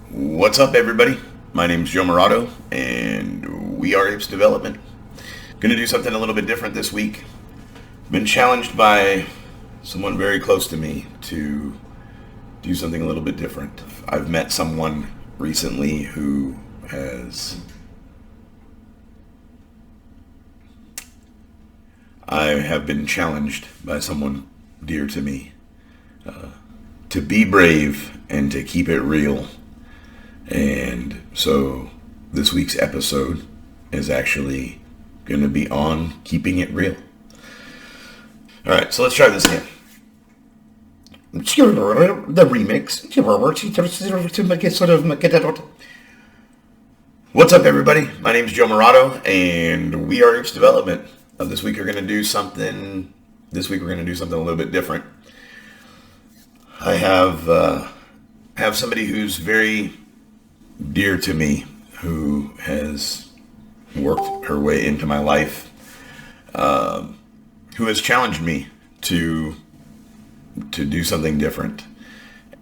What's up, everybody? My name's Joe Morado, and we are A.P.E.S Development. Going to do something a little bit different this week. Been challenged by someone very close to me to do something a little bit different. I've met someone recently who has... I have been challenged by someone dear to me to be brave and to keep it real. And so this week's episode is actually going to be on keeping it real. All right, so let's try this again. The remix. What's up, everybody? My name is Joe Morado, and we are A.P.E.S Development. This week we're going to do something. This week we're going to do something a little bit different. I have somebody who's very dear to me, who has worked her way into my life, who has challenged me to do something different.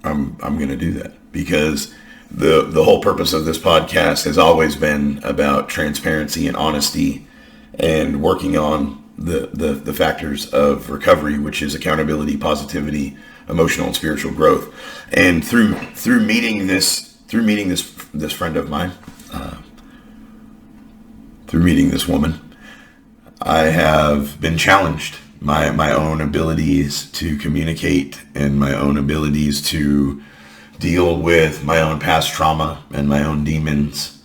I'm going to do that because the whole purpose of this podcast has always been about transparency and honesty and working on the factors of recovery, which is accountability, positivity, emotional and spiritual growth. And through meeting this friend of mine, through meeting this woman, I have been challenged. My own abilities to communicate and my own abilities to deal with my own past trauma and my own demons.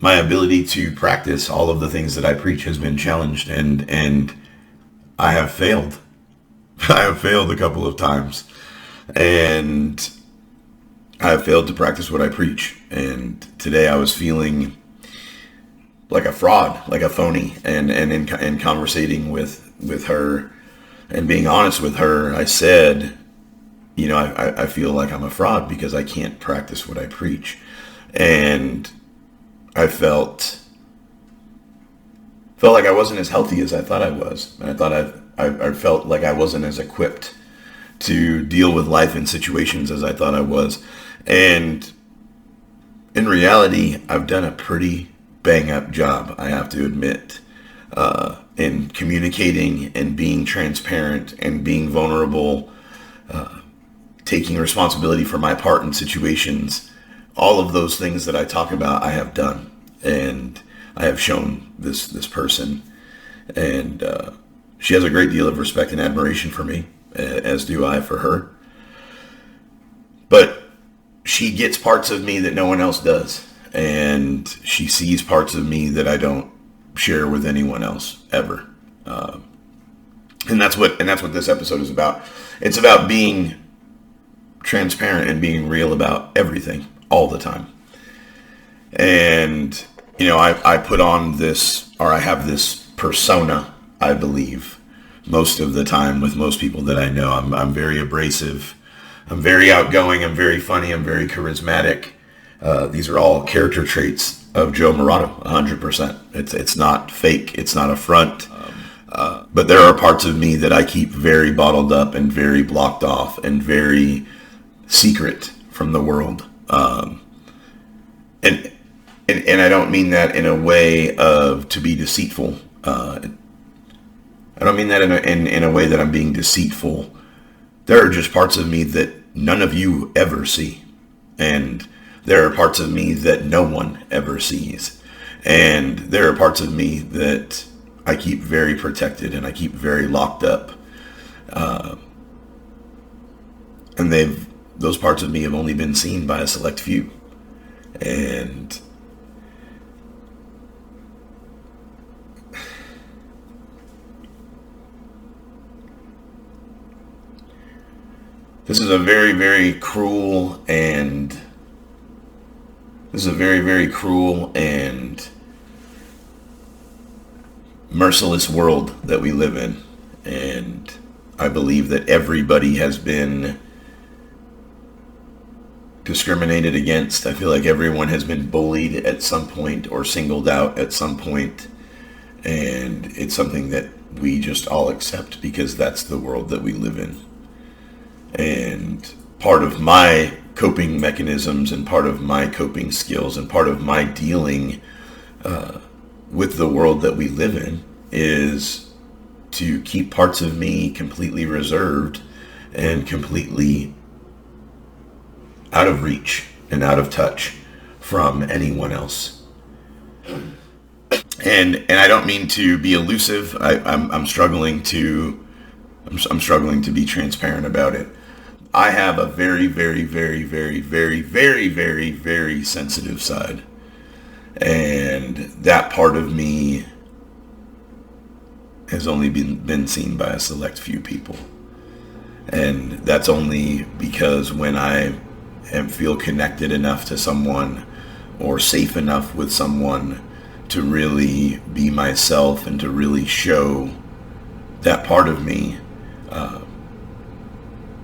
My ability to practice all of the things that I preach has been challenged, and I have failed. I have failed a couple of times, and I have failed to practice what I preach. And today I was feeling like a fraud, like a phony, and in conversating with her and being honest with her, I said, I feel like I'm a fraud because I can't practice what I preach. And I felt like I wasn't as healthy as I thought I was. And I felt like I wasn't as equipped to deal with life and situations as I thought I was. And in reality, I've done a pretty bang up job, I have to admit, in communicating and being transparent and being vulnerable, taking responsibility for my part in situations. All of those things that I talk about, I have done, and I have shown this person, and she has a great deal of respect and admiration for me, as do I for her. But she gets parts of me that no one else does, and she sees parts of me that I don't share with anyone else ever. And that's what this episode is about. It's about being transparent and being real about everything all the time. And I put on this, or I have this persona, I believe, most of the time with most people that I know. I'm very abrasive. I'm very outgoing. I'm very funny. I'm very charismatic. These are all character traits of Joe Morado, 100%. It's not fake. It's not a front. But there are parts of me that I keep very bottled up and very blocked off and very secret from the world. And I don't mean that in a way of to be deceitful. I don't mean that in a way that I'm being deceitful. There are just parts of me that none of you ever see. And there are parts of me that no one ever sees. And there are parts of me that I keep very protected and I keep very locked up. And those parts of me have only been seen by a select few. And this is a very, very cruel and merciless world that we live in. And I believe that everybody has been discriminated against. I feel like everyone has been bullied at some point or singled out at some point. And it's something that we just all accept because that's the world that we live in. And part of my coping mechanisms and part of my coping skills and part of my dealing with the world that we live in is to keep parts of me completely reserved and completely out of reach and out of touch from anyone else. And I don't mean to be elusive. I'm struggling to be transparent about it. I have a very, very, very, very, very, very, very, very sensitive side. And that part of me has only been seen by a select few people. And that's only because when I feel connected enough to someone or safe enough with someone to really be myself and to really show that part of me,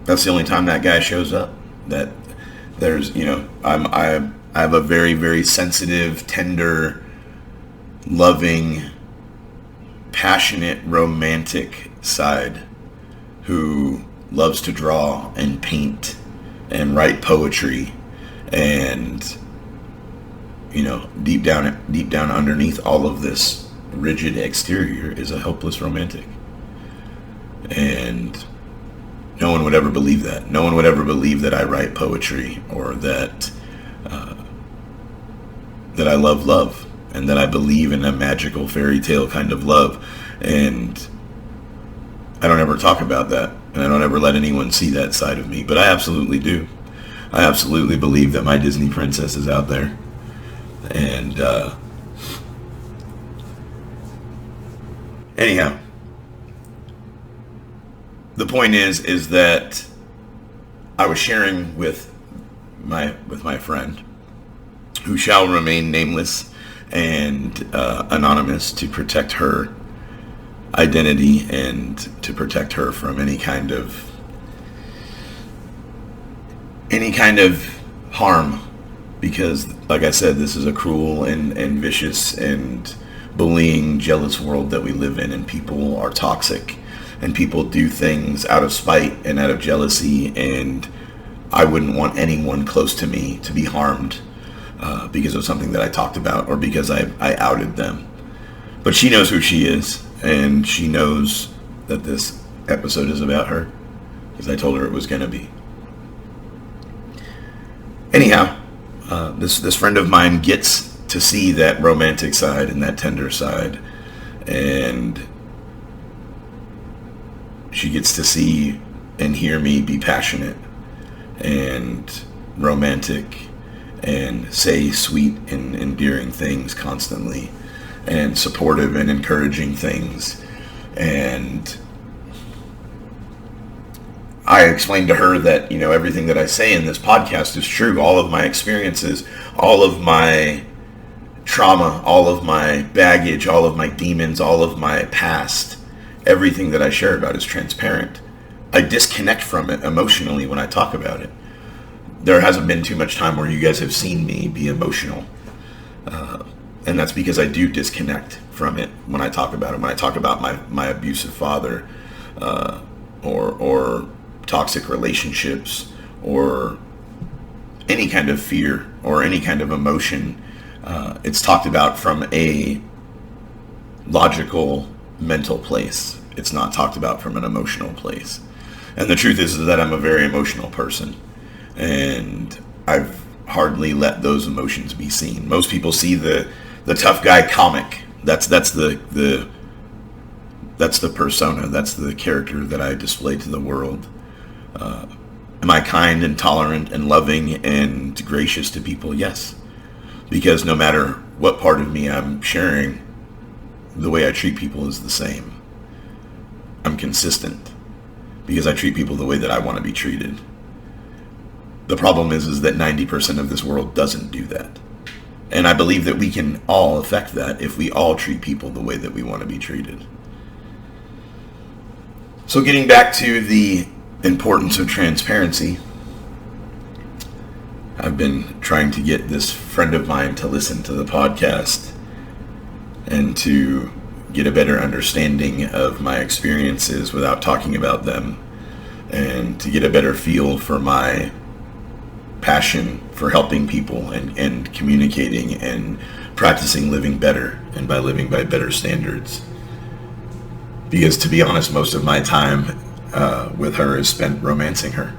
that's the only time that guy shows up. That there's, I have a very, very sensitive, tender, loving, passionate, romantic side who loves to draw and paint and write poetry, and deep down underneath all of this rigid exterior is a helpless romantic. And no one would ever believe that. No one would ever believe that I write poetry, or that I love, and that I believe in a magical fairy tale kind of love. And I don't ever talk about that, and I don't ever let anyone see that side of me, but I absolutely do. I absolutely believe that my Disney princess is out there. And anyhow, the point is that I was sharing with my friend, who shall remain nameless and anonymous to protect her identity and to protect her from any kind of harm, because, like I said, this is a cruel and vicious and bullying, jealous world that we live in, and people are toxic, and people do things out of spite and out of jealousy, and I wouldn't want anyone close to me to be harmed because of something that I talked about, or because I outed them. But she knows who she is, and she knows that this episode is about her, because I told her it was going to be. Anyhow, this friend of mine gets to see that romantic side and that tender side, and she gets to see and hear me be passionate and romantic and say sweet and endearing things constantly, and supportive and encouraging things. And I explained to her that, everything that I say in this podcast is true. All of my experiences, all of my trauma, all of my baggage, all of my demons, all of my past, everything that I share about is transparent. I disconnect from it emotionally when I talk about it. There hasn't been too much time where you guys have seen me be emotional. And that's because I do disconnect from it when I talk about it. When I talk about my abusive father, or toxic relationships, or any kind of fear or any kind of emotion, it's talked about from a logical, mental place. It's not talked about from an emotional place. And the truth is that I'm a very emotional person, and I've hardly let those emotions be seen. Most people see the tough guy comic. That's the persona. That's the character that I display to the world. Am I kind and tolerant and loving and gracious to people? Yes. Because no matter what part of me I'm sharing, the way I treat people is the same. I'm consistent because I treat people the way that I want to be treated. The problem is that 90% of this world doesn't do that. And I believe that we can all affect that if we all treat people the way that we want to be treated. So getting back to the importance of transparency, I've been trying to get this friend of mine to listen to the podcast and to get a better understanding of my experiences without talking about them, and to get a better feel for my passion for helping people and communicating and practicing living better, and by living by better standards. Because to be honest, most of my time with her is spent romancing her,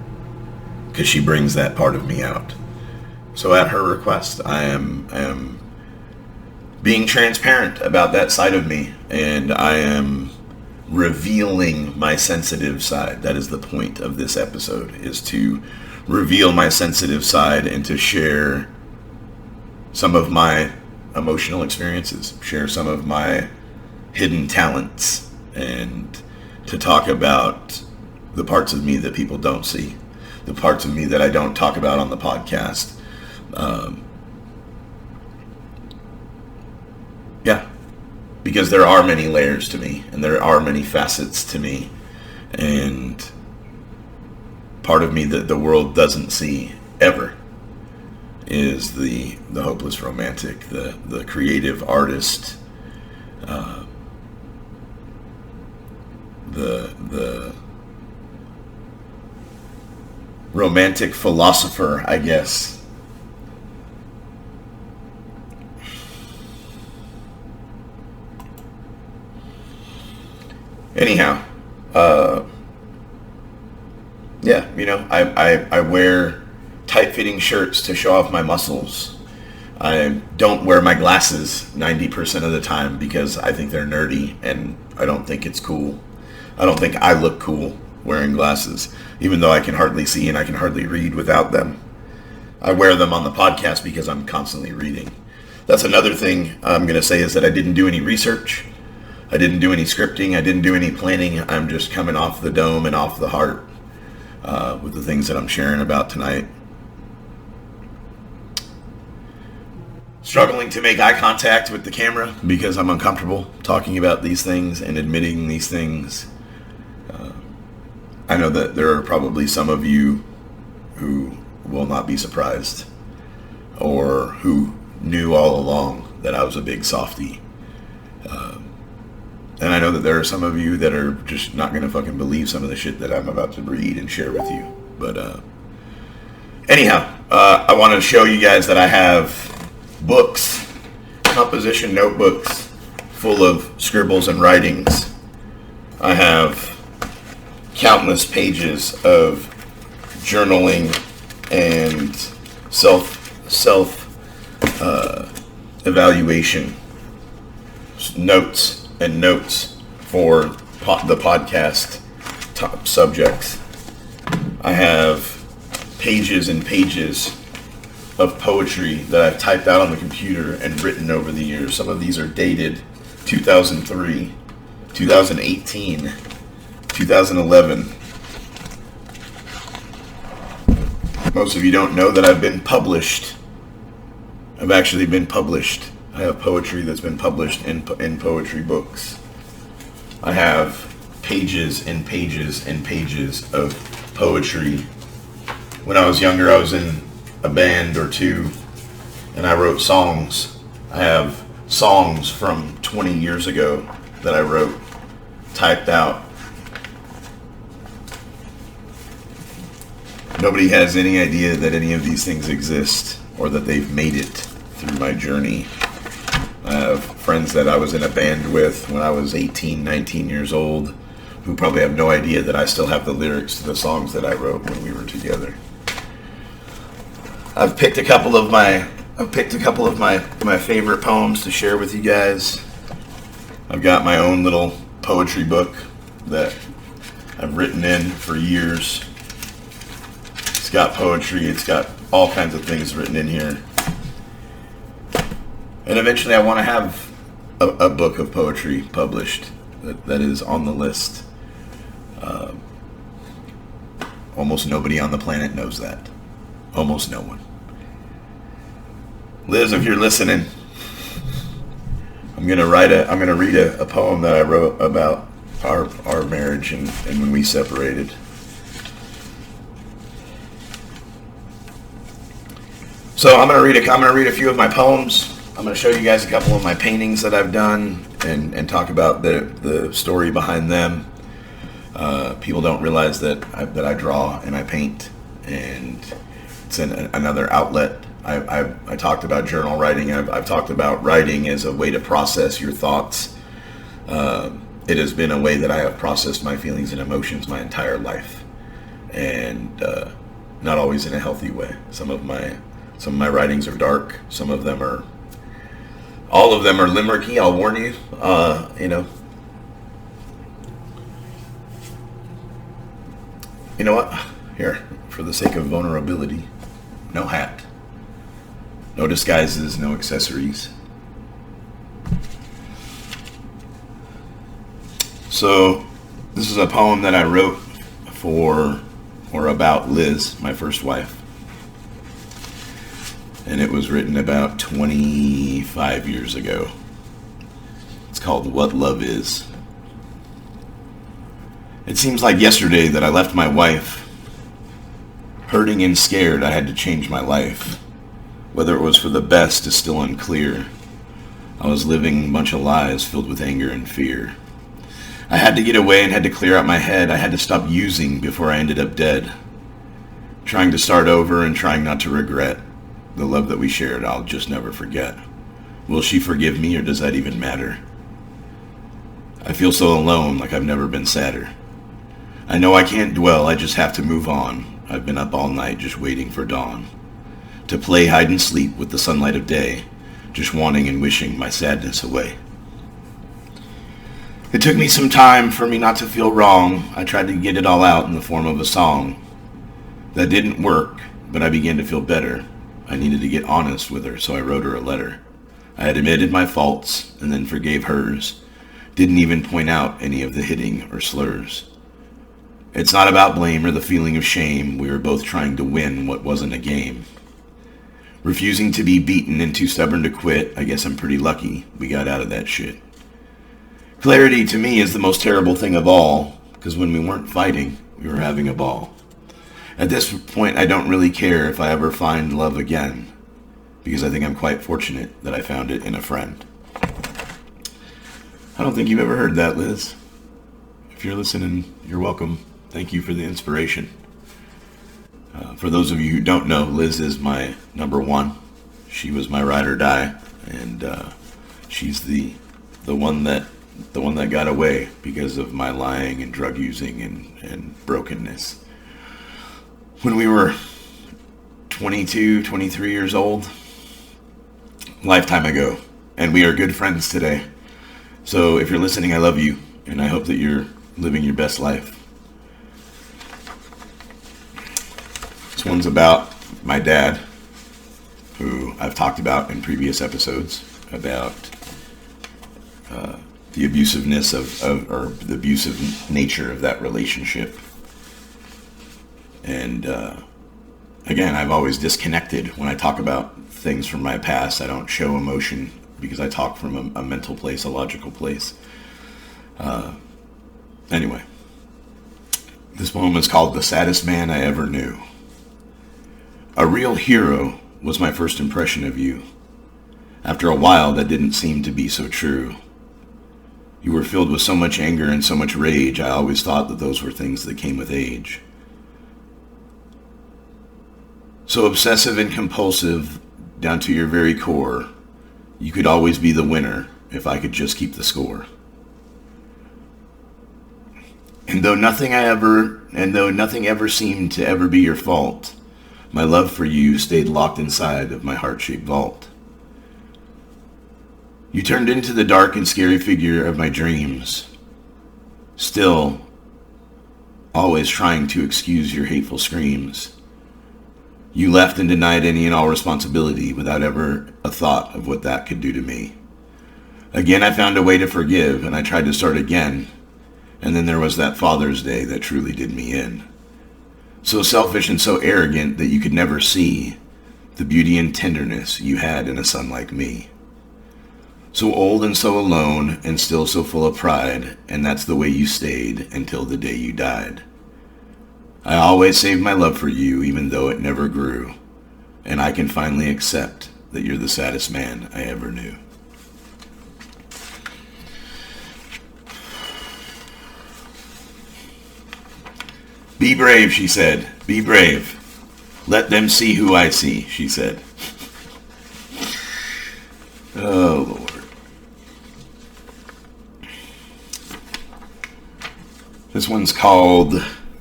because she brings that part of me out. So at her request, I am being transparent about that side of me, and I am revealing my sensitive side. That is the point of this episode, is to reveal my sensitive side and to share some of my emotional experiences, share some of my hidden talents, and to talk about the parts of me that people don't see, the parts of me that I don't talk about on the podcast. Because there are many layers to me, and there are many facets to me, and part of me that the world doesn't see ever is the hopeless romantic, the creative artist, the romantic philosopher, I guess. Anyhow, I wear tight-fitting shirts to show off my muscles. I don't wear my glasses 90% of the time because I think they're nerdy, and I don't think it's cool. I don't think I look cool wearing glasses, even though I can hardly see and I can hardly read without them. I wear them on the podcast because I'm constantly reading. That's another thing I'm going to say, is that I didn't do any research. I didn't do any scripting. I didn't do any planning. I'm just coming off the dome and off the heart with the things that I'm sharing about tonight. Struggling to make eye contact with the camera because I'm uncomfortable talking about these things and admitting these things. I know that there are probably some of you who will not be surprised, or who knew all along that I was a big softie. And I know that there are some of you that are just not going to fucking believe some of the shit that I'm about to read and share with you. But anyhow, I want to show you guys that I have books, composition notebooks full of scribbles and writings. I have countless pages of journaling and self evaluation, notes for the podcast top subjects. I have pages and pages of poetry that I've typed out on the computer and written over the years. Some of these are dated 2003, 2018, 2011. Most of you don't know that I've been published. I've actually been published. I have poetry that's been published in poetry books. I have pages and pages and pages of poetry. When I was younger, I was in a band or two, and I wrote songs. I have songs from 20 years ago that I wrote, typed out. Nobody has any idea that any of these things exist, or that they've made it through my journey. I have friends that I was in a band with when I was 18, 19 years old, who probably have no idea that I still have the lyrics to the songs that I wrote when we were together. I've picked a couple of my favorite poems to share with you guys. I've got my own little poetry book that I've written in for years. It's got poetry, it's got all kinds of things written in here. And eventually I want to have a book of poetry published that is on the list. Almost nobody on the planet knows that. Almost no one. Liz, if you're listening, I'm gonna read a poem that I wrote about our marriage and when we separated. So I'm gonna read a few of my poems. I'm gonna show you guys a couple of my paintings that I've done and talk about the story behind them. People don't realize that I draw and I paint, and It's another outlet. I talked about journal writing. I've talked about writing as a way to process your thoughts. It has been a way that I have processed my feelings and emotions my entire life, and not always in a healthy way. Some of my writings are dark. All of them are limericky. I'll warn you. You know what? Here, for the sake of vulnerability, no hat, no disguises, no accessories. So, this is a poem that I wrote about Liz, my first wife. And it was written about 25 years ago. It's called What Love Is. It seems like yesterday that I left my wife. Hurting and scared, I had to change my life. Whether it was for the best is still unclear. I was living a bunch of lies filled with anger and fear. I had to get away and had to clear out my head. I had to stop using before I ended up dead. Trying to start over and trying not to regret. The love that we shared, I'll just never forget. Will she forgive me, or does that even matter? I feel so alone, like I've never been sadder. I know I can't dwell, I just have to move on. I've been up all night just waiting for dawn. To play hide and sleep with the sunlight of day, just wanting and wishing my sadness away. It took me some time for me not to feel wrong. I tried to get it all out in the form of a song. That didn't work, but I began to feel better. I needed to get honest with her, so I wrote her a letter. I had admitted my faults and then forgave hers. Didn't even point out any of the hitting or slurs. It's not about blame or the feeling of shame. We were both trying to win what wasn't a game. Refusing to be beaten and too stubborn to quit, I guess I'm pretty lucky we got out of that shit. Clarity to me is the most terrible thing of all, because when we weren't fighting, we were having a ball. At this point, I don't really care if I ever find love again, because I think I'm quite fortunate that I found it in a friend. I don't think you've ever heard that, Liz. If you're listening, you're welcome. Thank you for the inspiration. For those of you who don't know, Liz is my number one. She was my ride or die, and she's the one that got away because of my lying and drug using and brokenness. When we were 22, 23 years old, lifetime ago, and we are good friends today. So if you're listening, I love you, and I hope that you're living your best life. This one's about my dad, who I've talked about in previous episodes, about the abusiveness or the abusive nature of that relationship. And again, I've always disconnected when I talk about things from my past. I don't show emotion because I talk from a mental place, a logical place. Anyway, this poem is called The Saddest Man I Ever Knew. A real hero was my first impression of you. After a while, that didn't seem to be so true. You were filled with so much anger and so much rage, I always thought that those were things that came with age. So obsessive and compulsive down to your very core, you could always be the winner if I could just keep the score. And though nothing ever seemed to ever be your fault, my love for you stayed locked inside of my heart-shaped vault. You turned into the dark and scary figure of my dreams, still always trying to excuse your hateful screams. You left and denied any and all responsibility without ever a thought of what that could do to me. Again, I found a way to forgive, and I tried to start again, and then there was that Father's Day that truly did me in. So selfish and so arrogant that you could never see the beauty and tenderness you had in a son like me. So old and so alone and still so full of pride, and that's the way you stayed until the day you died. I always saved my love for you even though it never grew, and I can finally accept that you're the saddest man I ever knew. Be brave, she said. Be brave. Let them see who I see, she said. Oh, Lord. This one's called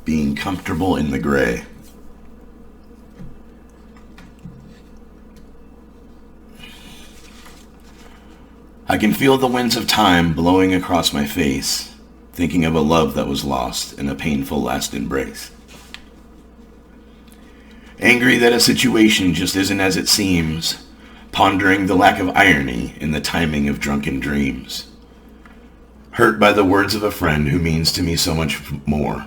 Being Comfortable in the Gray. I can feel the winds of time blowing across my face, thinking of a love that was lost in a painful last embrace. Angry that a situation just isn't as it seems, pondering the lack of irony in the timing of drunken dreams. Hurt by the words of a friend who means to me so much more,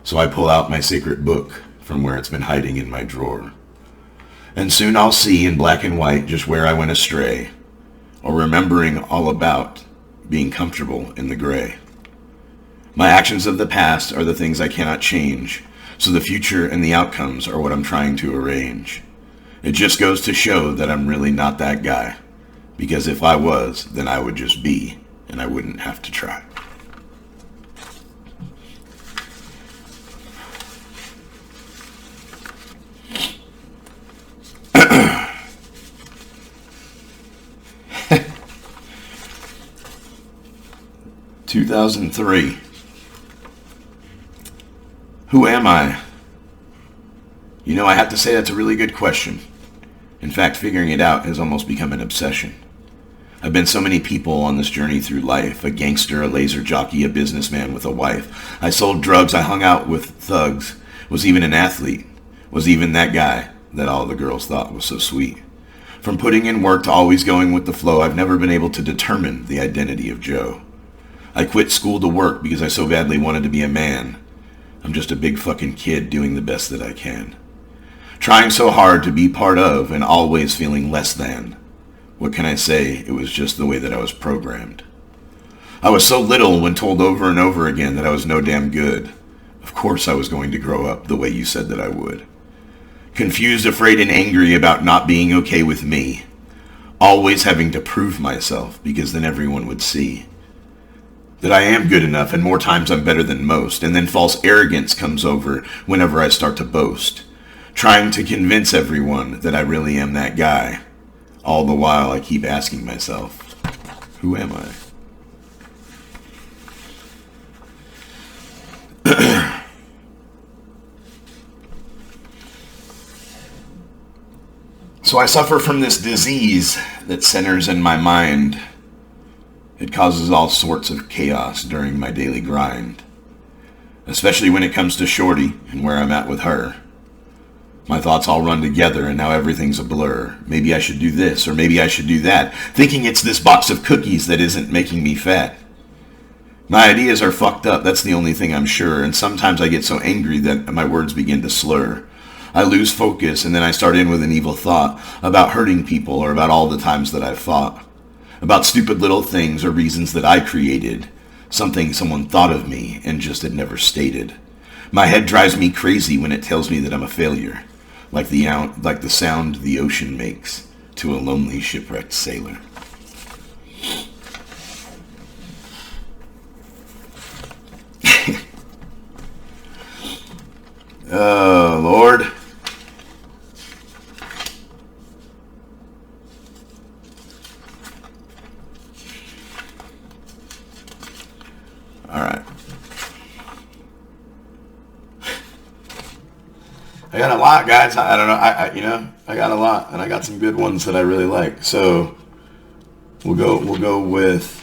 so I pull out my sacred book from where it's been hiding in my drawer. And soon I'll see in black and white just where I went astray, or remembering all about being comfortable in the gray. My actions of the past are the things I cannot change, so the future and the outcomes are what I'm trying to arrange. It just goes to show that I'm really not that guy, because if I was, then I would just be, and I wouldn't have to try. (2003) Who am I? You know, I have to say that's a really good question. In fact, figuring it out has almost become an obsession. I've been so many people on this journey through life. A gangster, a laser jockey, a businessman with a wife. I sold drugs, I hung out with thugs, was even an athlete, was even that guy that all the girls thought was so sweet. From putting in work to always going with the flow, I've never been able to determine the identity of Joe. I quit school to work because I so badly wanted to be a man. I'm just a big fucking kid doing the best that I can. Trying so hard to be part of and always feeling less than. What can I say? It was just the way that I was programmed. I was so little when told over and over again that I was no damn good. Of course I was going to grow up the way you said that I would. Confused, afraid, and angry about not being okay with me. Always having to prove myself because then everyone would see that I am good enough, and more times I'm better than most, and then false arrogance comes over whenever I start to boast, trying to convince everyone that I really am that guy. All the while I keep asking myself, who am I? So I suffer from this disease that centers in my mind. It causes all sorts of chaos during my daily grind, especially when it comes to Shorty and where I'm at with her. My thoughts all run together and now everything's a blur. Maybe I should do this or maybe I should do that, thinking it's this box of cookies that isn't making me fat. My ideas are fucked up, that's the only thing I'm sure, and sometimes I get so angry that my words begin to slur. I lose focus and then I start in with an evil thought about hurting people or about all the times that I've fought. About stupid little things or reasons that I created, something someone thought of me and just had never stated. My head drives me crazy when it tells me that I'm a failure, like the sound the ocean makes to a lonely shipwrecked sailor. Oh, Lord. All right. I got a lot, guys. I don't know. I got a lot, and I got some good ones that I really like. So we'll go with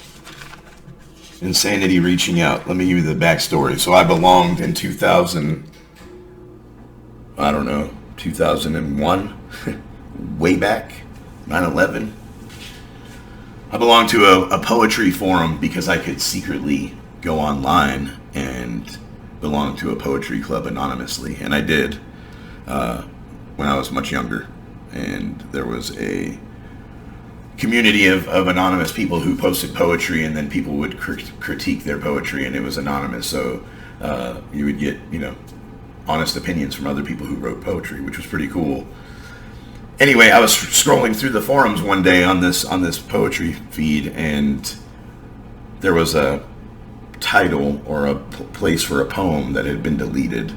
insanity reaching out. Let me give you the backstory. So I belonged in 2001, way back, 9/11. I belonged to a poetry forum because I could secretly go online and belong to a poetry club anonymously, and I did when I was much younger. And there was a community of anonymous people who posted poetry, and then people would critique their poetry, and it was anonymous. So you would get, honest opinions from other people who wrote poetry, which was pretty cool. Anyway, I was scrolling through the forums one day on this poetry feed, and there was a title or a place for a poem that had been deleted,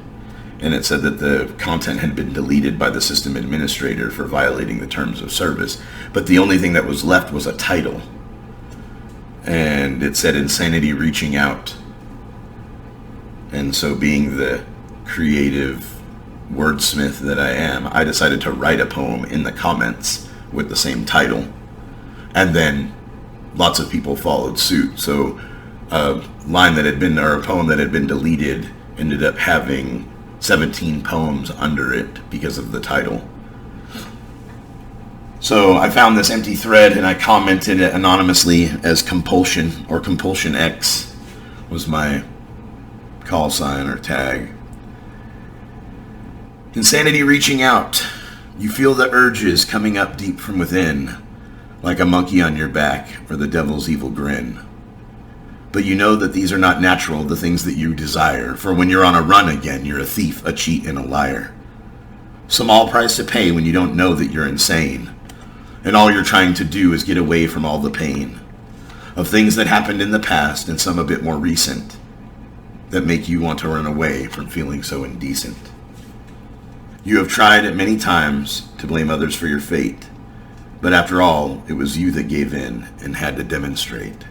and it said that the content had been deleted by the system administrator for violating the terms of service. But the only thing that was left was a title. And it said Insanity Reaching Out. And so being the creative wordsmith that I am, I decided to write a poem in the comments with the same title. And then lots of people followed suit. So a poem that had been deleted ended up having 17 poems under it because of the title. So I found this empty thread and I commented it anonymously as Compulsion, or Compulsion X was my call sign or tag. Insanity reaching out. You feel the urges coming up deep from within, like a monkey on your back or the devil's evil grin. But you know that these are not natural, the things that you desire. For when you're on a run again, you're a thief, a cheat, and a liar. Small price to pay when you don't know that you're insane. And all you're trying to do is get away from all the pain of things that happened in the past and some a bit more recent that make you want to run away from feeling so indecent. You have tried it many times to blame others for your fate. But after all, it was you that gave in and had to demonstrate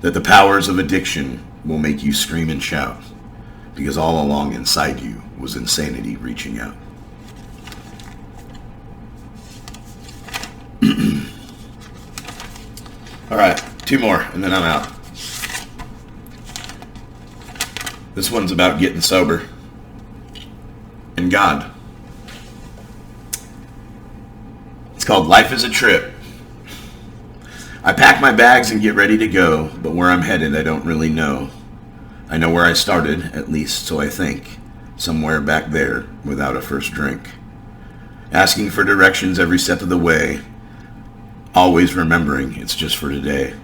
that the powers of addiction will make you scream and shout, because all along inside you was insanity reaching out. All right, 2 more, and then I'm out. This one's about getting sober and God. It's called Life is a Trip. I pack my bags and get ready to go, but where I'm headed I don't really know. I know where I started, at least so I think, somewhere back there without a first drink. Asking for directions every step of the way, always remembering it's just for today.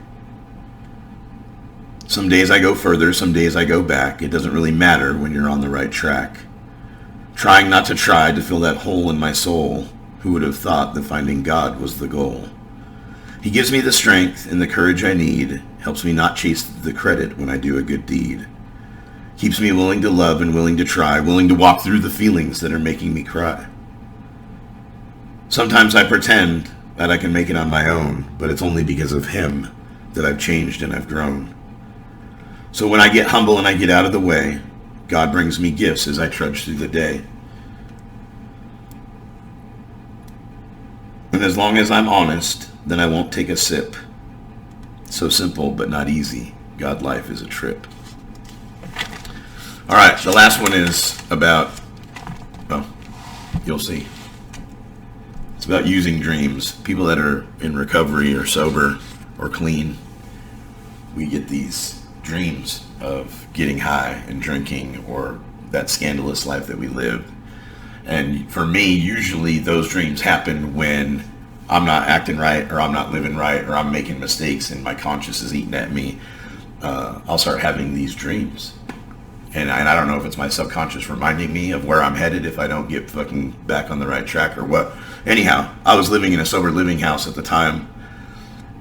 Some days I go further, some days I go back. It doesn't really matter when you're on the right track. Trying not to try to fill that hole in my soul. Who would have thought that finding God was the goal? He gives me the strength and the courage I need, helps me not chase the credit when I do a good deed. Keeps me willing to love and willing to try, willing to walk through the feelings that are making me cry. Sometimes I pretend that I can make it on my own, but it's only because of him that I've changed and I've grown. So when I get humble and I get out of the way, God brings me gifts as I trudge through the day. And as long as I'm honest, then I won't take a sip. So simple, but not easy. God, life is a trip. All right, the last one is about, you'll see. It's about using dreams. People that are in recovery or sober or clean, we get these dreams of getting high and drinking or that scandalous life that we live. And for me, usually those dreams happen when I'm not acting right or I'm not living right or I'm making mistakes and my conscience is eating at me. I'll start having these dreams. And I don't know if it's my subconscious reminding me of where I'm headed if I don't get fucking back on the right track or what. Anyhow, I was living in a sober living house at the time.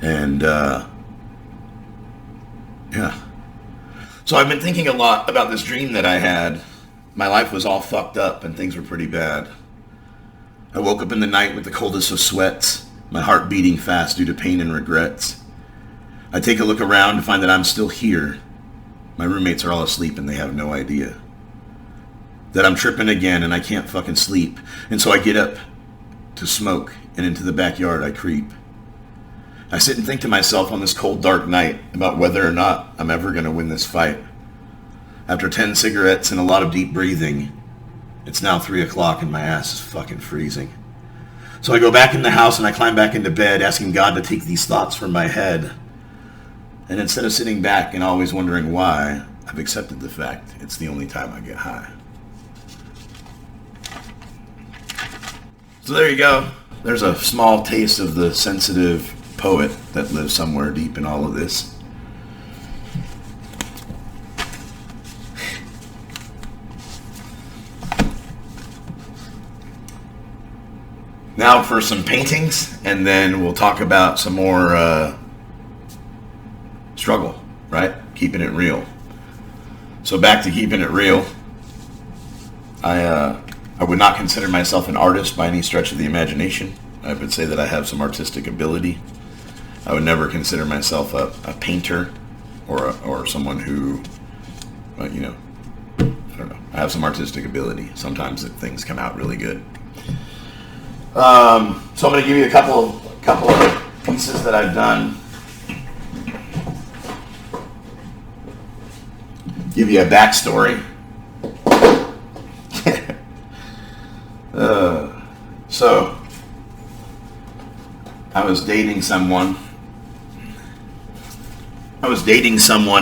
And yeah. So I've been thinking a lot about this dream that I had. My life was all fucked up and things were pretty bad. I woke up in the night with the coldest of sweats, my heart beating fast due to pain and regrets. I take a look around to find that I'm still here. My roommates are all asleep and they have no idea. That I'm tripping again and I can't fucking sleep. And so I get up to smoke and into the backyard I creep. I sit and think to myself on this cold dark night about whether or not I'm ever going to win this fight. After 10 cigarettes and a lot of deep breathing, it's now 3 o'clock and my ass is fucking freezing. So I go back in the house and I climb back into bed, asking God to take these thoughts from my head. And instead of sitting back and always wondering why, I've accepted the fact it's the only time I get high. So there you go. There's a small taste of the sensitive poet that lives somewhere deep in all of this. Now for some paintings, and then we'll talk about some more struggle, right? Keeping it real. So back to keeping it real. I would not consider myself an artist by any stretch of the imagination. I would say that I have some artistic ability. I would never consider myself a painter or someone who, I don't know. I have some artistic ability. Sometimes things come out really good. So I'm going to give you a couple of pieces that I've done. Give you a backstory. So I was dating someone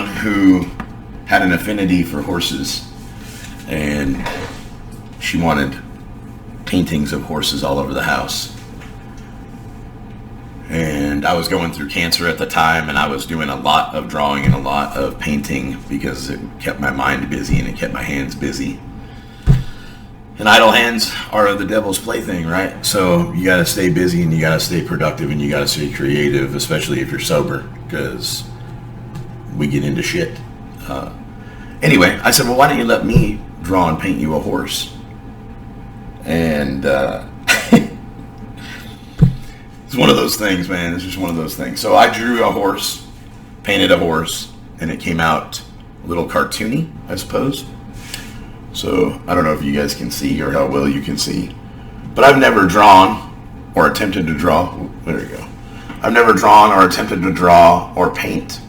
who had an affinity for horses, and she wanted paintings of horses all over the house. And I was going through cancer at the time, and I was doing a lot of drawing and a lot of painting because it kept my mind busy and it kept my hands busy. And idle hands are the devil's plaything, right? So you got to stay busy and you got to stay productive and you got to stay creative, especially if you're sober, because we get into shit. Anyway, I said, well, why don't you let me draw and paint you a horse? And it's one of those things, man. It's just one of those things. So I drew a horse, painted a horse, and it came out a little cartoony, I suppose. So I don't know if you guys can see or how well you can see, but I've never drawn or attempted to draw. There you go. I've never drawn or attempted to draw or paint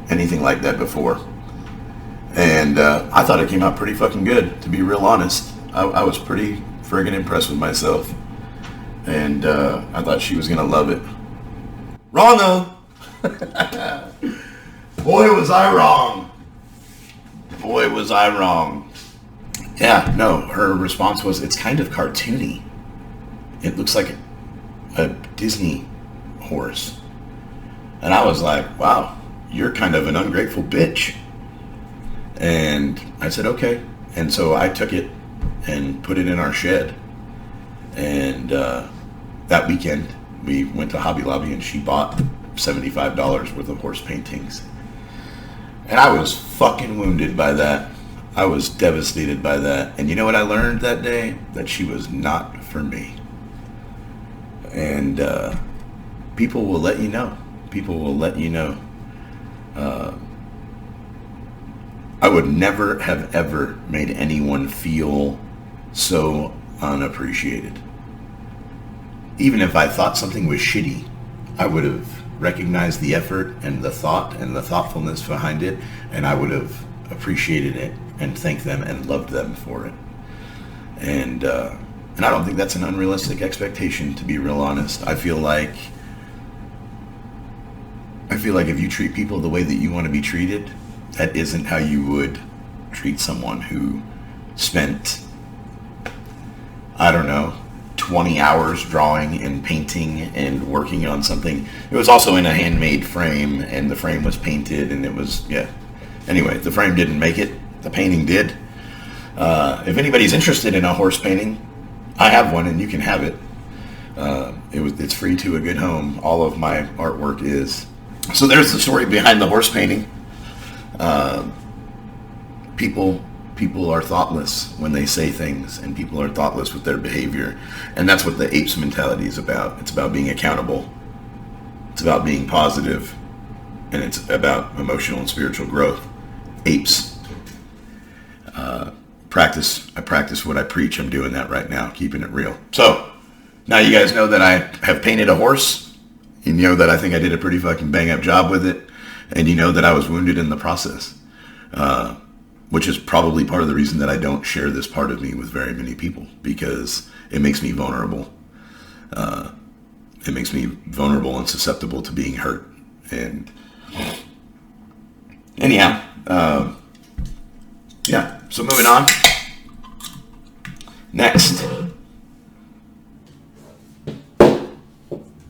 anything like that before. And I thought it came out pretty fucking good, to be real honest. I was pretty friggin' impressed with myself. And I thought she was going to love it. Wrong, though. Boy, was I wrong. Boy, was I wrong. Yeah, no, her response was, it's kind of cartoony. It looks like a Disney horse. And I was like, wow, you're kind of an ungrateful bitch. And I said, okay. And so I took it and put it in our shed. And that weekend, we went to Hobby Lobby and she bought $75 worth of horse paintings. And I was fucking wounded by that. I was devastated by that. And you know what I learned that day? That she was not for me. And people will let you know. People will let you know. I would never have ever made anyone feel so unappreciated. Even if I thought something was shitty, I would have recognized the effort and the thought and the thoughtfulness behind it, and I would have appreciated it and thanked them and loved them for it. And I don't think that's an unrealistic expectation, to be real honest. I feel like if you treat people the way that you want to be treated, that isn't how you would treat someone who spent, I don't know, 20 hours drawing and painting and working on something. It was also in a handmade frame, and the frame was painted, and it was, yeah. Anyway, the frame didn't make it. The painting did. If anybody's interested in a horse painting, I have one, and you can have it. It's free to a good home. All of my artwork is. So there's the story behind the horse painting. People are thoughtless when they say things, and people are thoughtless with their behavior. And that's what the A.P.E.S mentality is about. It's about being accountable. It's about being positive. And it's about emotional and spiritual growth. A.P.E.S. I practice what I preach. I'm doing that right now, keeping it real. So, now you guys know that I have painted a horse. You know that I think I did a pretty fucking bang up job with it. And you know that I was wounded in the process. Which is probably part of the reason that I don't share this part of me with very many people, because it makes me vulnerable. It makes me vulnerable and susceptible to being hurt. And anyhow, yeah, so moving on. Next.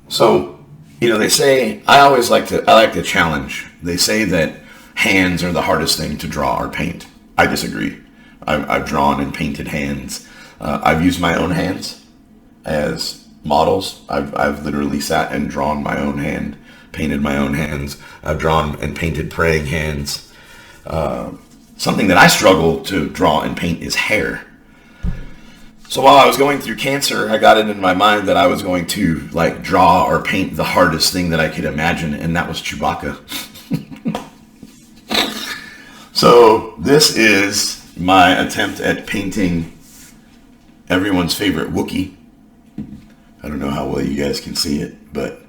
So, they say, I like to challenge. They say that hands are the hardest thing to draw or paint. I disagree. I've drawn and painted hands. I've used my own hands as models. I've literally sat and drawn my own hand, painted my own hands. I've drawn and painted praying hands. Something that I struggle to draw and paint is hair. So while I was going through cancer, I got it in my mind that I was going to like draw or paint the hardest thing that I could imagine, and that was Chewbacca. So this is my attempt at painting everyone's favorite Wookiee. I don't know how well you guys can see it, but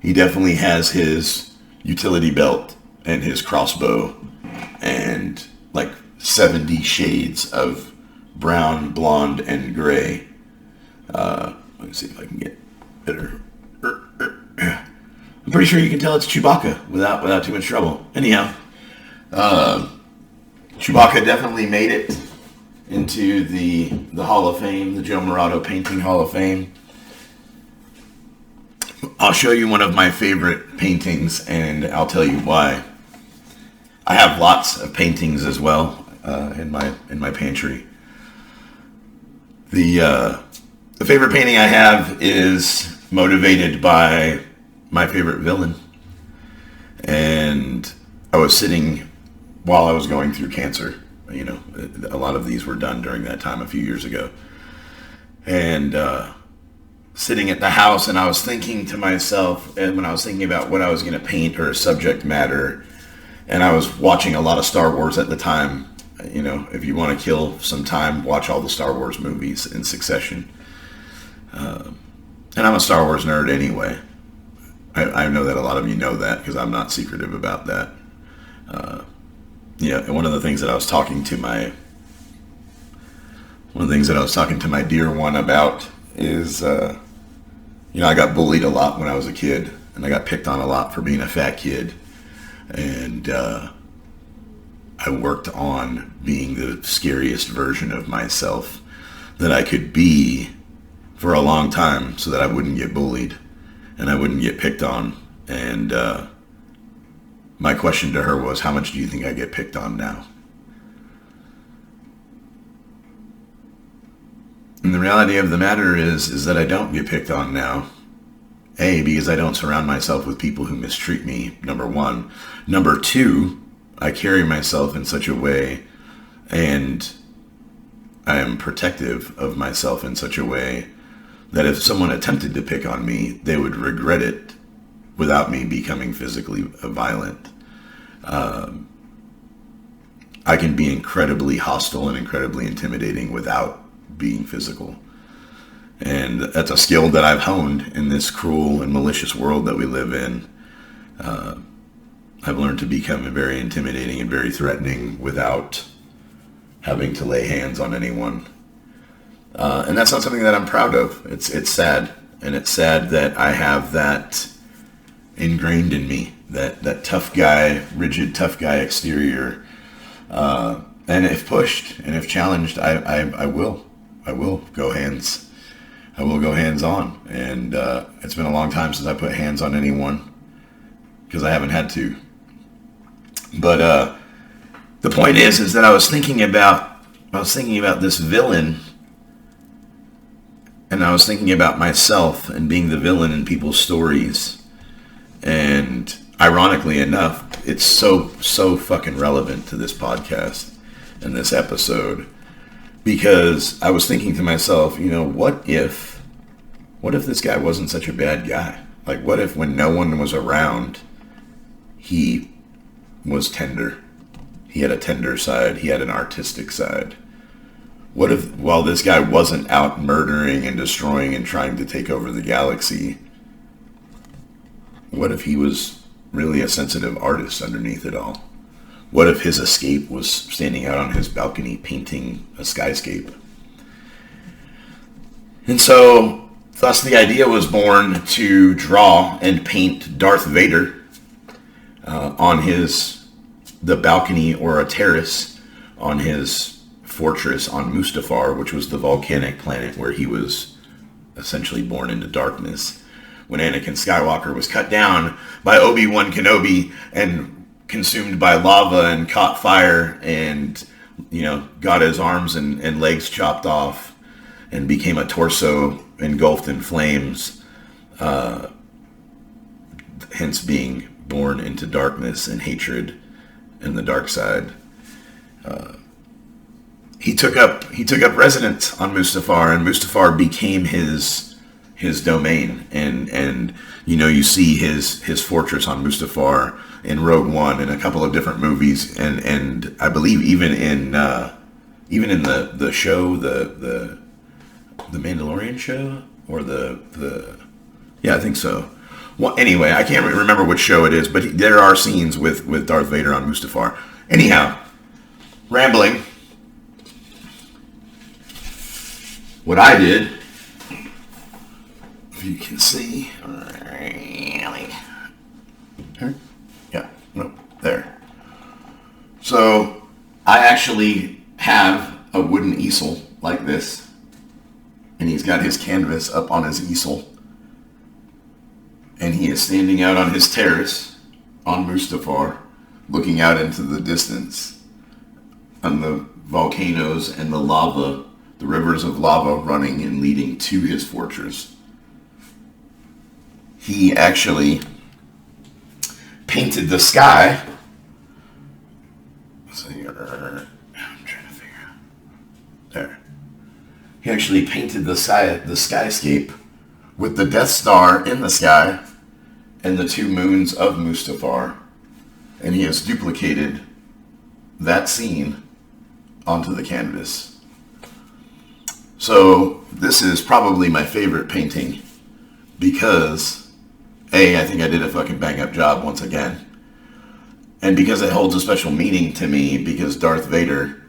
he definitely has his utility belt and his crossbow and like 70 shades of brown, blonde, and gray. Let me see if I can get better. I'm pretty sure you can tell it's Chewbacca without too much trouble. Anyhow, Chewbacca definitely made it into the Hall of Fame, the Joe Morado Painting Hall of Fame. I'll show you one of my favorite paintings, and I'll tell you why. I have lots of paintings as well in my pantry. The favorite painting I have is motivated by my favorite villain, and I was sitting while I was going through cancer. You know, a lot of these were done during that time a few years ago, and sitting at the house, and I was thinking to myself, and when I was thinking about what I was going to paint or subject matter, and I was watching a lot of Star Wars at the time. You know, if you want to kill some time, watch all the Star Wars movies in succession. And I'm a Star Wars nerd anyway. I know that a lot of you know that because I'm not secretive about that. And one of the things that I was talking to my dear one about is, I got bullied a lot when I was a kid, and I got picked on a lot for being a fat kid. And I worked on being the scariest version of myself that I could be for a long time so that I wouldn't get bullied and I wouldn't get picked on. And my question to her was, how much do you think I get picked on now? And the reality of the matter is that I don't get picked on now. A, because I don't surround myself with people who mistreat me, number one. Number two, I carry myself in such a way, and I am protective of myself in such a way that if someone attempted to pick on me, they would regret it without me becoming physically violent. I can be incredibly hostile and incredibly intimidating without being physical. And that's a skill that I've honed in this cruel and malicious world that we live in. I've learned to become very intimidating and very threatening without having to lay hands on anyone. And that's not something that I'm proud of. It's sad. And it's sad that I have that ingrained in me, that tough guy, rigid tough guy exterior. And if pushed and if challenged, I will go hands. I will go hands on. And it's been a long time since I put hands on anyone because I haven't had to. But the point is that I was thinking about this villain, and I was thinking about myself and being the villain in people's stories. And ironically enough, it's so fucking relevant to this podcast and this episode, because I was thinking to myself, what if this guy wasn't such a bad guy? Like, what if when no one was around, he was tender? He had a tender side. He had an artistic side. What if, while this guy wasn't out murdering and destroying and trying to take over the galaxy, what if he was really a sensitive artist underneath it all? What if his escape was standing out on his balcony painting a skyscape? And so, thus the idea was born to draw and paint Darth Vader on the balcony or a terrace on his fortress on Mustafar, which was the volcanic planet where he was essentially born into darkness, when Anakin Skywalker was cut down by Obi-Wan Kenobi and consumed by lava and caught fire and, got his arms and legs chopped off and became a torso engulfed in flames, hence being born into darkness and hatred and the dark side. He took up he took up residence on Mustafar, and Mustafar became his domain. And you see his fortress on Mustafar in Rogue One and a couple of different movies, and I believe even in the show, the Mandalorian show, or yeah, I think so. Well, anyway, I can't remember which show it is, but there are scenes with Darth Vader on Mustafar. Anyhow, rambling. What I did, if you can see, yeah, no, there. So I actually have a wooden easel like this, and he's got his canvas up on his easel, and he is standing out on his terrace on Mustafar, looking out into the distance on the volcanoes and the lava, the rivers of lava running and leading to his fortress. He actually painted the sky. I'm trying to figure out. There. He actually painted the skyscape with the Death Star in the sky and the two moons of Mustafar. And he has duplicated that scene onto the canvas. So this is probably my favorite painting because, A, I think I did a fucking bang up job once again. And because it holds a special meaning to me, because Darth Vader,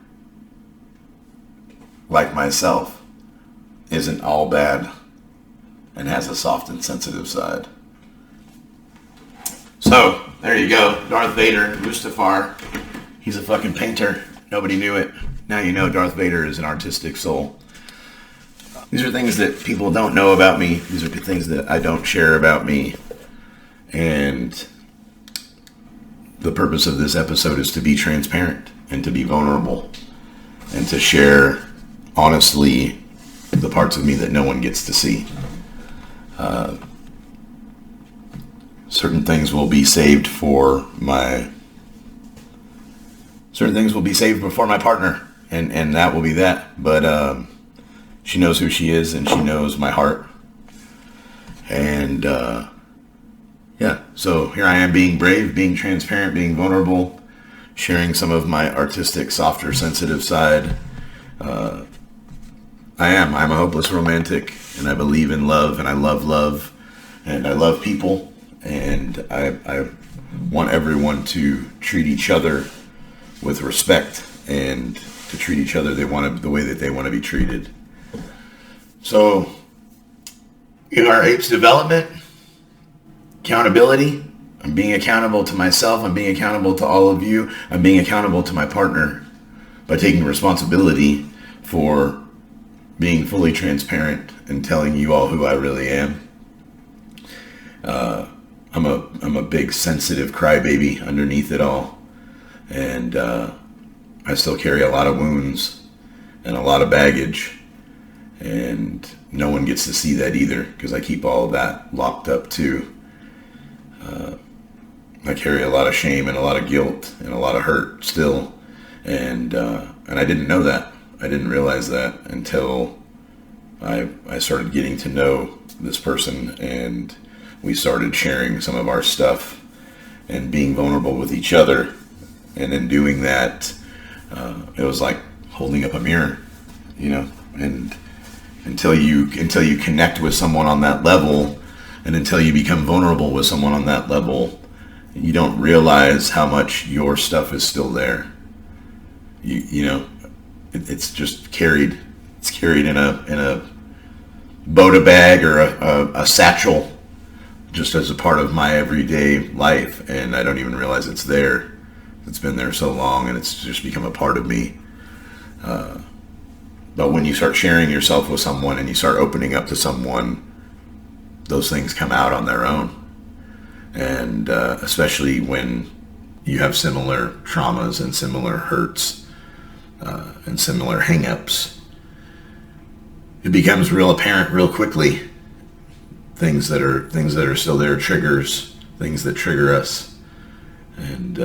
like myself, isn't all bad and has a soft and sensitive side. So, there you go. Darth Vader, Mustafar. He's a fucking painter. Nobody knew it. Now you know Darth Vader is an artistic soul. These are things that people don't know about me. These are things that I don't share about me. And the purpose of this episode is to be transparent and to be vulnerable and to share honestly the parts of me that no one gets to see. Certain things will be saved before my partner, and that will be that. But she knows who she is, and she knows my heart. And yeah, so here I am being brave, being transparent, being vulnerable, sharing some of my artistic, softer, sensitive side. I'm a hopeless romantic, and I believe in love, and I love, and I love people, and I want everyone to treat each other with respect and to treat each other the way that they want to be treated. So, in our A.P.E.S development, accountability, I'm being accountable to myself, I'm being accountable to all of you, I'm being accountable to my partner by taking responsibility for being fully transparent and telling you all who I really am. I'm a big sensitive crybaby underneath it all, and I still carry a lot of wounds and a lot of baggage, and no one gets to see that either because I keep all of that locked up too. I carry a lot of shame and a lot of guilt and a lot of hurt still, and I didn't know that. I didn't realize that until I started getting to know this person, and we started sharing some of our stuff and being vulnerable with each other. And in doing that, it was like holding up a mirror, and until you connect with someone on that level, and until you become vulnerable with someone on that level, you don't realize how much your stuff is still there. It's just carried. It's carried in a Boda bag or a satchel, just as a part of my everyday life, and I don't even realize it's there. It's been there so long, and it's just become a part of me. But when you start sharing yourself with someone and you start opening up to someone, those things come out on their own. And especially when you have similar traumas and similar hurts and similar hang-ups, it becomes real apparent real quickly. Things that are still there, triggers, things that trigger us. And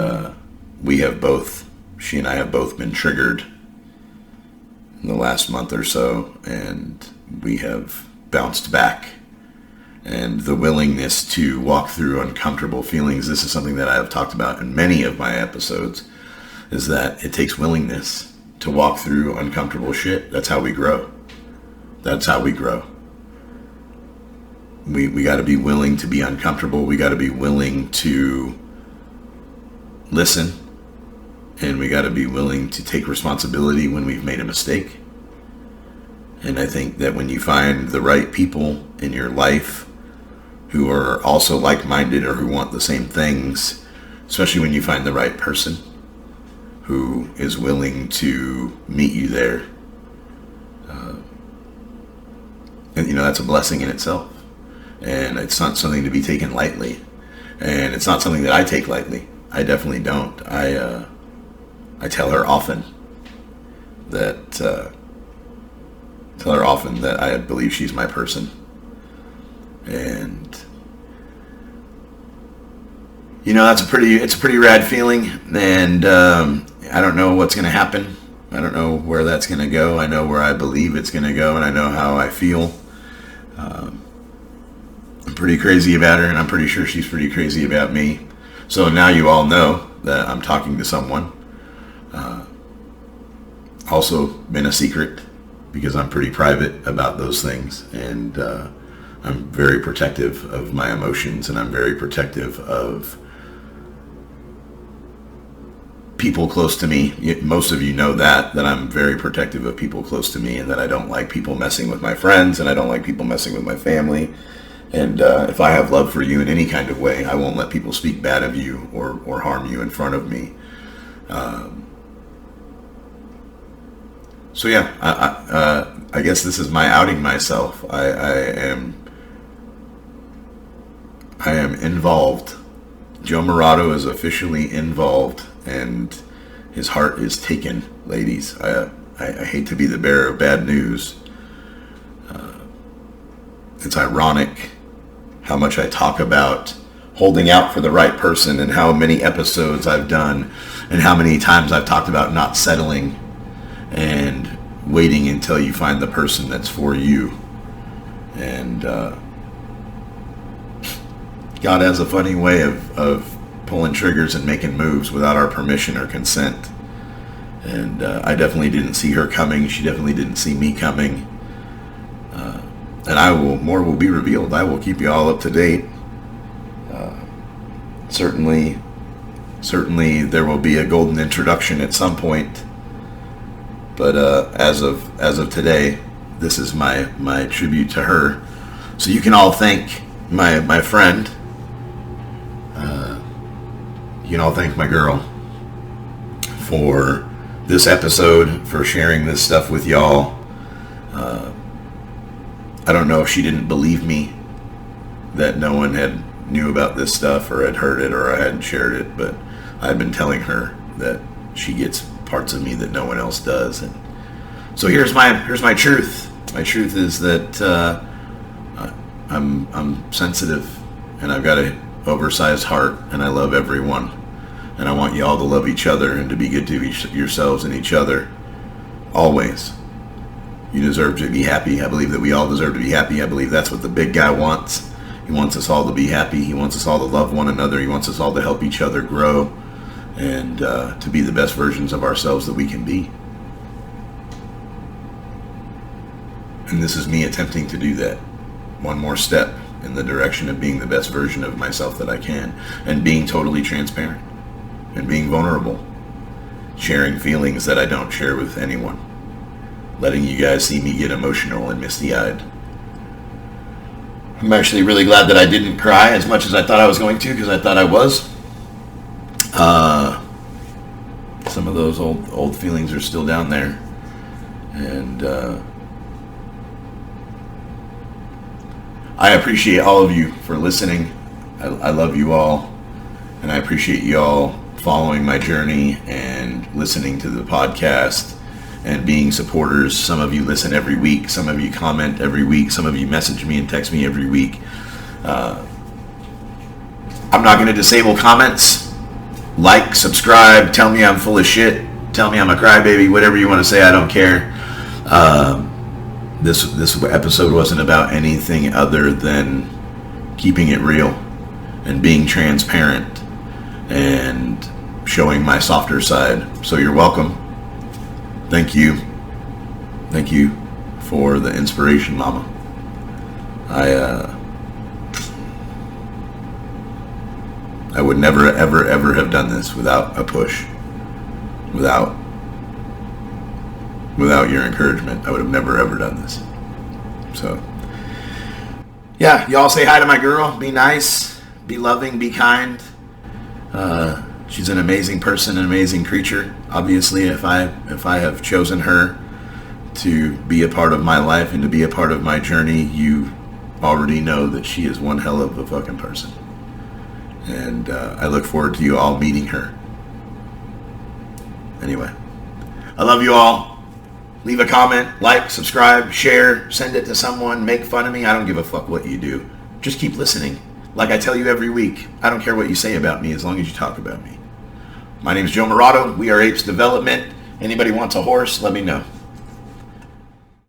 she and I have both been triggered. in the last month or so, and we have bounced back. And the willingness to walk through uncomfortable feelings, this is something that I have talked about in many of my episodes, is that it takes willingness to walk through uncomfortable shit. That's how we grow. That's how we grow. We got to be willing to be uncomfortable. We got to be willing to listen. And we got to be willing to take responsibility when we've made a mistake. And I think that when you find the right people in your life who are also like-minded or who want the same things, especially when you find the right person who is willing to meet you there, and that's a blessing in itself. And it's not something to be taken lightly. And it's not something that I take lightly. I definitely don't. I tell her often that I believe she's my person. And it's a pretty rad feeling. And I don't know what's going to happen. I don't know where that's going to go. I know where I believe it's going to go, and I know how I feel. I'm pretty crazy about her, and I'm pretty sure she's pretty crazy about me. So now you all know that I'm talking to someone. Also been a secret, because I'm pretty private about those things, and I'm very protective of my emotions, and I'm very protective of people close to me. Most of you know that I'm very protective of people close to me, and that I don't like people messing with my friends, and I don't like people messing with my family. And if I have love for you in any kind of way, I won't let people speak bad of you or harm you in front of me. So yeah, I guess this is my outing myself. I am involved. Joe Murado is officially involved, and his heart is taken, ladies. I hate to be the bearer of bad news. It's ironic how much I talk about holding out for the right person, and how many episodes I've done, and how many times I've talked about not settling and waiting until you find the person that's for you. And God has a funny way of pulling triggers and making moves without our permission or consent. And I definitely didn't see her coming. She definitely didn't see me coming. And more will be revealed. I will keep you all up to date. Certainly there will be a golden introduction at some point. But as of today, this is my tribute to her. So you can all thank my friend. You can all thank my girl for this episode, for sharing this stuff with y'all. I don't know if she didn't believe me that no one had knew about this stuff or had heard it or I hadn't shared it, but I've been telling her that she gets parts of me that no one else does. And so here's my truth. My truth is that I'm sensitive, and I've got an oversized heart, and I love everyone, and I want you all to love each other and to be good to yourselves and each other always. You deserve to be happy. I believe that we all deserve to be happy. I believe that's what the big guy wants. He wants us all to be happy. He wants us all to love one another. He wants us all to help each other grow, and to be the best versions of ourselves that we can be. And this is me attempting to do that. One more step in the direction of being the best version of myself that I can, and being totally transparent, and being vulnerable, sharing feelings that I don't share with anyone, letting you guys see me get emotional and misty-eyed. I'm actually really glad that I didn't cry as much as I thought I was going to, because I thought I was. Some of those old feelings are still down there. And I appreciate all of you for listening. I love you all. And I appreciate you all following my journey and listening to the podcast and being supporters. Some of you listen every week. Some of you comment every week. Some of you message me and text me every week. I'm not going to disable comments. Like, subscribe, tell me I'm full of shit, tell me I'm a crybaby, whatever you want to say, I don't care. This episode wasn't about anything other than keeping it real and being transparent and showing my softer side. So you're welcome. Thank you for the inspiration, Mama. I would never ever have done this without a push, without your encouragement. I would have never ever done this. So yeah, y'all say hi to my girl. Be nice, be loving, be kind. She's an amazing person, an amazing creature. Obviously, if I have chosen her to be a part of my life and to be a part of my journey, you already know that she is one hell of a fucking person. And I look forward to you all meeting her. Anyway, I love you all. Leave a comment, like, subscribe, share, send it to someone, make fun of me. I don't give a fuck what you do. Just keep listening. Like I tell you every week, I don't care what you say about me as long as you talk about me. My name is Joe Murato. We are A.P.E.S Development. Anybody wants a horse, let me know.